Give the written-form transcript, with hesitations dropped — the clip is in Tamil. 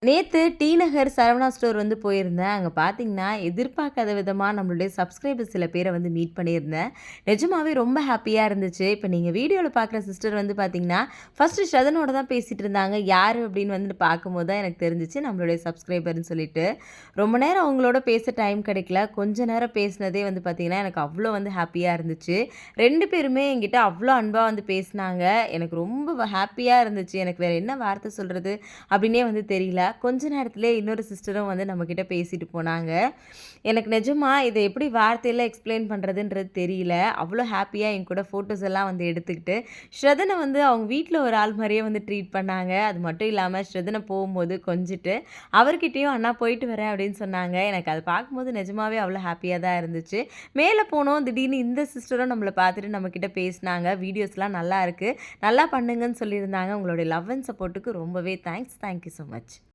நேத்து டி நகர் சரவணா ஸ்டோர் வந்து போயிருந்தேன். அங்க பார்த்தீங்கன்னா, எதிர்பார்க்காத விதமா நம்மளுடைய சப்ஸ்கிரைபர்ஸ் சில பேர வந்து மீட் பண்ணியிருந்தேன். நிஜமாவே ரொம்ப ஹேப்பியா இருந்துச்சு. இப்ப நீங்க வீடியோல பார்க்குற சிஸ்டர் வந்து பார்த்தீங்கன்னா, ஃபர்ஸ்ட்டு ஷ்ரதனோட தான் பேசிட்டு இருந்தாங்க. யாரு அப்படின்னு வந்து பார்க்கும்போது தான் எனக்கு தெரிஞ்சுச்சு, நம்மளுடைய சப்ஸ்கிரைபர்ன்னு சொல்லிட்டு. ரொம்ப நேரம் அவங்களோட பேச டைம் கிடைக்கல. கொஞ்ச நேரம் பேசினதே வந்து பார்த்தீங்கன்னா, எனக்கு அவ்ளோ வந்து ஹேப்பியா இருந்துச்சு. 2 பேருமே என்கிட்ட அவ்ளோ அன்பா வந்து பேசினாங்க. எனக்கு ரொம்ப ஹேப்பியா இருந்துச்சு. எனக்கு வேற என்ன வார்த்தை சொல்றது அப்படின்னே வந்து தெரியல. கொஞ்ச நேரத்திலேயே இன்னொரு சிஸ்டரும் வந்து நம்மகிட்ட பேசிட்டு போனாங்க. எனக்கு நிஜமா இத எப்படி வார்த்தையில எக்ஸ்ப்ளைன் பண்றதுன்றது தெரியல. அவ்ளோ ஹேப்பியா என் கூட ஃபோட்டோஸ் எல்லாம் வந்து எடுத்துக்கிட்டு, ஸ்ரதன வந்து அவங்க வீட்ல ஒரு ஆள் மாரியே வந்து ட்ரீட் பண்ணாங்க. அது மட்டும் இல்லாம ஸ்ரதன போகும்போது கொஞ்சிட்டு, அவர்கிட்டயும் "அண்ணா போயிட்டு வரேன்" அப்படின்னு சொன்னாங்க. எனக்கு அத பார்க்கும்போது நிஜமாவே அவ்ளோ ஹேப்பியா தான் இருந்துச்சு. மேல போனோம், திடீர்னு இந்த சிஸ்டரும் நம்மள பார்த்துட்டு நம்மகிட்ட பேசினாங்க. வீடியோஸ்லாம் நல்லா இருக்கு. நல்லா பண்ணுங்கன்னு சொல்லியிருந்தாங்க. உங்களுடைய லவ் அண்ட் சப்போர்ட்டுக்கு ரொம்பவே thanks. Thank you so much.